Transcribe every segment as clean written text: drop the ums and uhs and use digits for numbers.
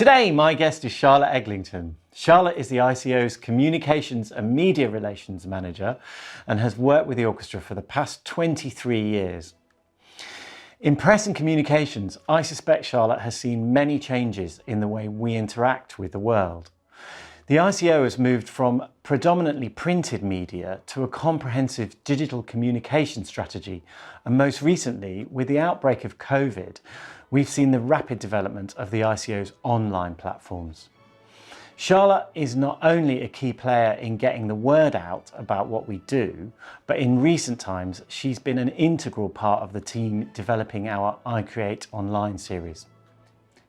Today, my guest is Charlotte Eglington. Charlotte is the ICO's Communications and Media Relations Manager and has worked with the orchestra for the past 23 years. In press and communications, I suspect Charlotte has seen many changes in the way we interact with the world. The ICO has moved from predominantly printed media to a comprehensive digital communication strategy, and most recently, with the outbreak of COVID, we've seen the rapid development of the ICO's online platforms. Charlotte is not only a key player in getting the word out about what we do, but in recent times, she's been an integral part of the team developing our I Create Online series.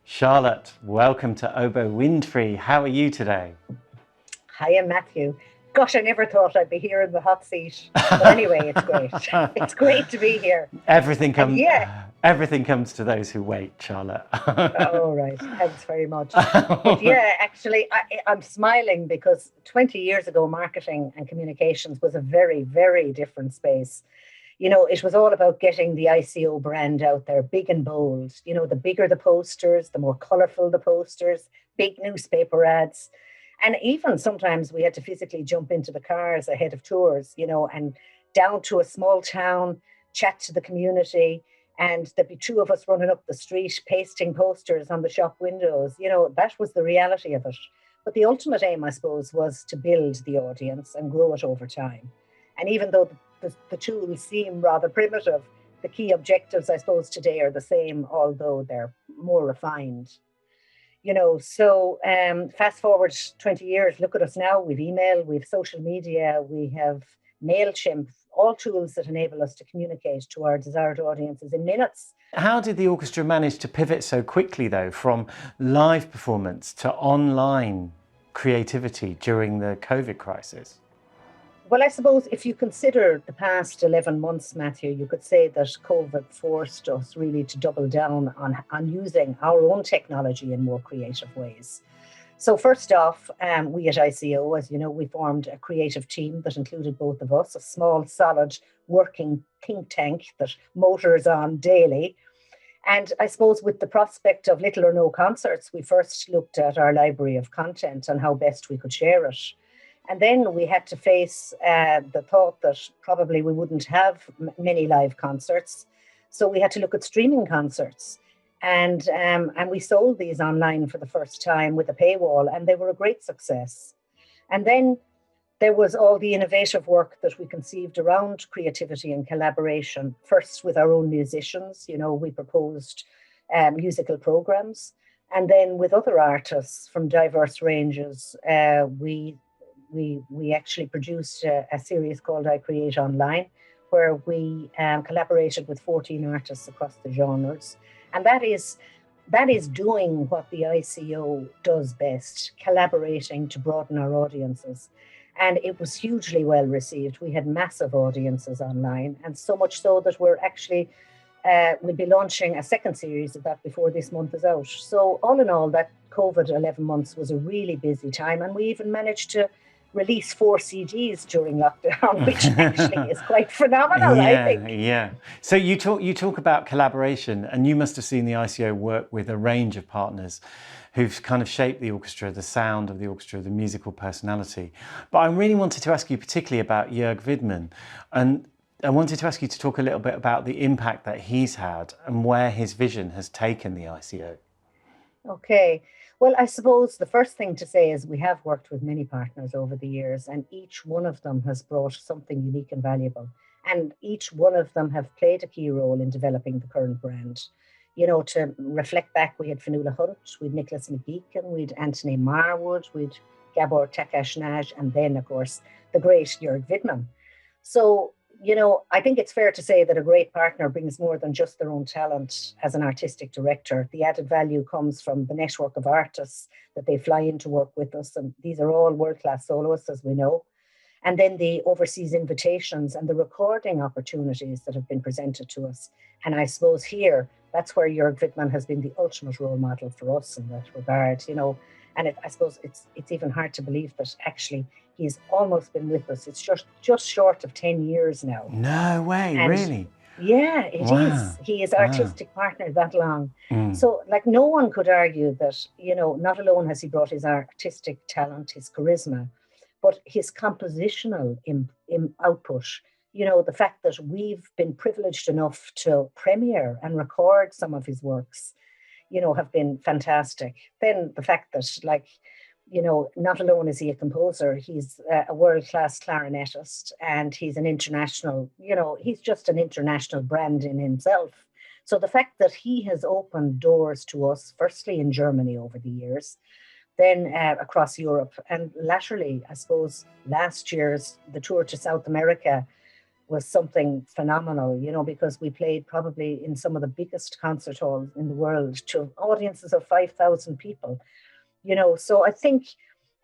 Charlotte, welcome to Oboe Windfree. How are you today? Hiya, Matthew. Gosh, I never thought I'd be here in the hot seat. But anyway, it's great. It's great to be here. Everything comes to those who wait, Charlotte. Oh, right. Thanks very much. But yeah, actually, I'm smiling because 20 years ago, marketing and communications was a very, very different space. You know, it was all about getting the ICO brand out there, big and bold. You know, the bigger the posters, the more colourful the posters, big newspaper ads. And even sometimes we had to physically jump into the cars ahead of tours, you know, and down to a small town, chat to the community. And there'd be two of us running up the street, pasting posters on the shop windows. You know, that was the reality of it. But the ultimate aim, I suppose, was to build the audience and grow it over time. And even though the tools seem rather primitive, the key objectives, I suppose, today are the same, although they're more refined. You know, so fast forward 20 years, look at us now. We've email, we've social media, we have MailChimp, all tools that enable us to communicate to our desired audiences in minutes. How did the orchestra manage to pivot so quickly, though, from live performance to online creativity during the COVID crisis? Well, I suppose if you consider the past 11 months, Matthew, you could say that COVID forced us really to double down on using our own technology in more creative ways. So first off, we at ICO, as you know, we formed a creative team that included both of us, a small, solid, working think tank that motors on daily. And I suppose with the prospect of little or no concerts, we first looked at our library of content and how best we could share it. And then we had to face the thought that probably we wouldn't have many live concerts. So we had to look at streaming concerts. And we sold these online for the first time with a paywall, and they were a great success. And then there was all the innovative work that we conceived around creativity and collaboration, first with our own musicians. You know, we proposed musical programs. And then with other artists from diverse ranges, we actually produced a series called I Create Online, where we collaborated with 14 artists across the genres. And that is doing what the ICO does best, collaborating to broaden our audiences. And it was hugely well received. We had massive audiences online, and so much so that we're actually, we'll be launching a second series of that before this month is out. So all in all, that COVID 11 months was a really busy time. And we even managed to release 4 CDs during lockdown, which actually is quite phenomenal, I think. Yeah. So you talk about collaboration, and you must have seen the ICO work with a range of partners who've kind of shaped the orchestra, the sound of the orchestra, the musical personality. But I really wanted to ask you particularly about Jörg Widmann, and I wanted to ask you to talk a little bit about the impact that he's had and where his vision has taken the ICO. Okay. Well, I suppose the first thing to say is we have worked with many partners over the years, and each one of them has brought something unique and valuable. And each one of them have played a key role in developing the current brand. You know, to reflect back, we had Fionnuala Hunt, we'd Nicholas McGeechan, we'd Anthony Marwood, we'd Gabor Takács, and then, of course, the great Jörg Widmann. So, you know, I think it's fair to say that a great partner brings more than just their own talent as an artistic director. The added value comes from the network of artists that they fly in to work with us. And these are all world-class soloists, as we know. And then the overseas invitations and the recording opportunities that have been presented to us. And I suppose here, that's where Jörg Widmann has been the ultimate role model for us in that regard, you know. And I suppose it's even hard to believe that actually he's almost been with us. It's just short of 10 years now. No way, and really? Yeah, it Wow. is. He is Wow. artistic partner that long. Mm. So, like, no one could argue that, not alone has he brought his artistic talent, his charisma, but his compositional output, the fact that we've been privileged enough to premiere and record some of his works, have been fantastic. Then the fact that, like, not alone is he a composer, he's a world class clarinetist, and he's an international, he's just an international brand in himself. So the fact that he has opened doors to us, firstly in Germany over the years, then across Europe, and laterally, I suppose, last year's the tour to South America was something phenomenal, because we played probably in some of the biggest concert halls in the world to audiences of 5,000 people, So I think,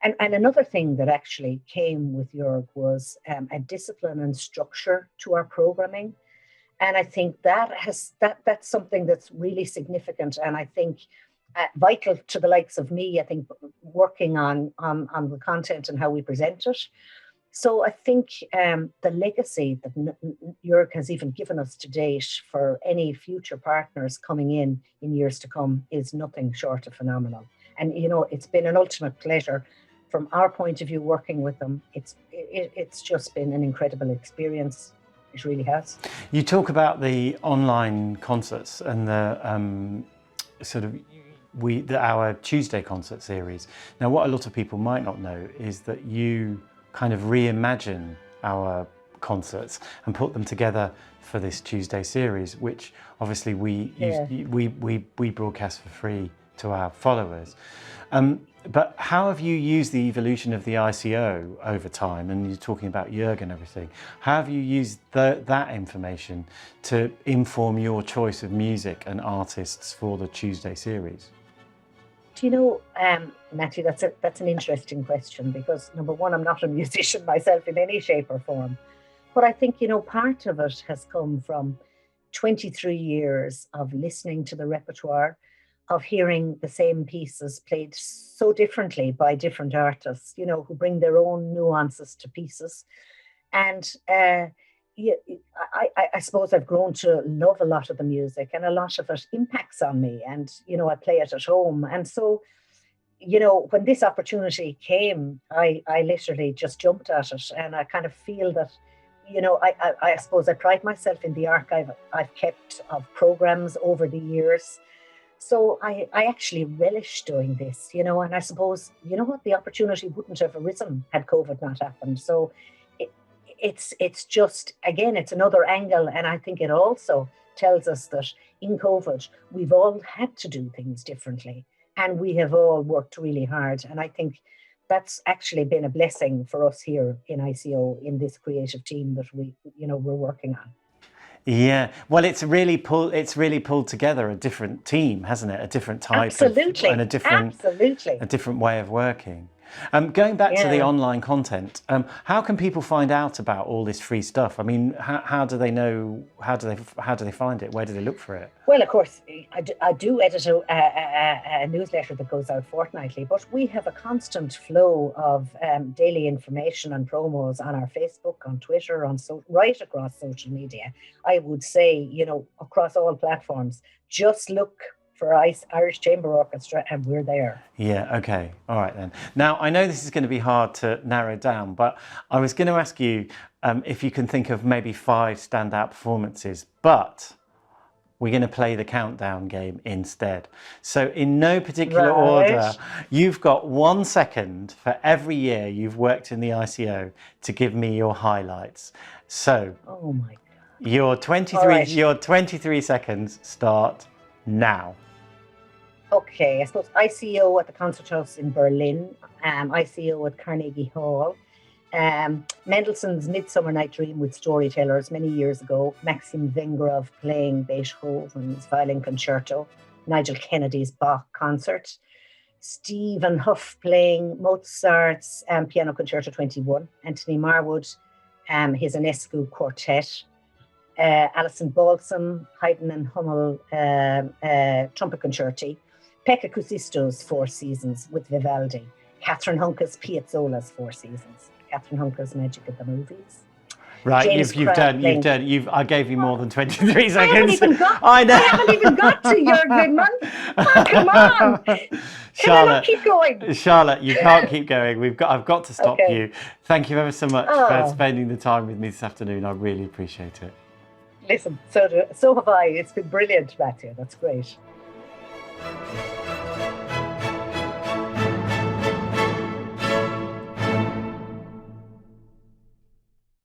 and another thing that actually came with Jörg was a discipline and structure to our programming. And I think that's something that's really significant. And I think vital to the likes of me, I think working on the content and how we present it. So I think the legacy that Jörg has even given us to date for any future partners coming in years to come is nothing short of phenomenal. And it's been an ultimate pleasure from our point of view working with them. It's just been an incredible experience. It really has. You talk about the online concerts and the sort of our Tuesday concert series. Now, what a lot of people might not know is that you kind of reimagine our concerts and put them together for this Tuesday series, which obviously we broadcast for free to our followers. But how have you used the evolution of the ICO over time? And you're talking about Jörg and everything. How have you used that information to inform your choice of music and artists for the Tuesday series? Do you know, Matthew, that's an interesting question, because number one, I'm not a musician myself in any shape or form. But I think, part of it has come from 23 years of listening to the repertoire, of hearing the same pieces played so differently by different artists, who bring their own nuances to pieces. And yeah, I suppose I've grown to love a lot of the music, and a lot of it impacts on me. And, I play it at home. And so, when this opportunity came, I literally just jumped at it. And I kind of feel that, I suppose I pride myself in the archive I've kept of programs over the years. So I actually relish doing this, and I suppose, what, the opportunity wouldn't have arisen had COVID not happened. So it's just, again, it's another angle. And I think it also tells us that in COVID, we've all had to do things differently, and we have all worked really hard. And I think that's actually been a blessing for us here in ICO, in this creative team that we're working on. Yeah, well, it's really pulled together a different team, hasn't it? A different type Absolutely. and a different way of working. Going back to the online content, how can people find out about all this free stuff? I mean, how do they know? How do they find it? Where do they look for it? Well, of course, I do edit a newsletter that goes out fortnightly, but we have a constant flow of daily information and promos on our Facebook, on Twitter, right across social media. I would say, across all platforms. Just look for Irish Chamber Orchestra, and we're there. Yeah, okay. All right then. Now, I know this is going to be hard to narrow down, but I was going to ask you if you can think of maybe 5 standout performances, but we're going to play the countdown game instead. So in no particular order, you've got 1 second for every year you've worked in the ICO to give me your highlights. So, oh my God. Your 23 seconds start now. Okay, I suppose ICO at the Concert House in Berlin, ICO at Carnegie Hall, Mendelssohn's Midsummer Night Dream with Storytellers many years ago, Maxim Vengrov playing Beethoven's Violin Concerto, Nigel Kennedy's Bach concert, Stephen Huff playing Mozart's Piano Concerto 21, Anthony Marwood, his Enescu Quartet, Alison Balsam, Haydn and Hummel Trumpet Concerti, Pekka Kusisto's Four Seasons with Vivaldi, Catherine Hunke's Piazzolla's Four Seasons, Catherine Hunke's Magic of the Movies, Right, James you've done. I gave you more than 23 seconds. I haven't even got to your good man. Oh, come on. Can I not keep going? Charlotte, you can't keep going. I've got to stop Okay. you. Thank you ever so much for spending the time with me this afternoon. I really appreciate it. Listen, so have I. It's been brilliant, Matthew. That's great.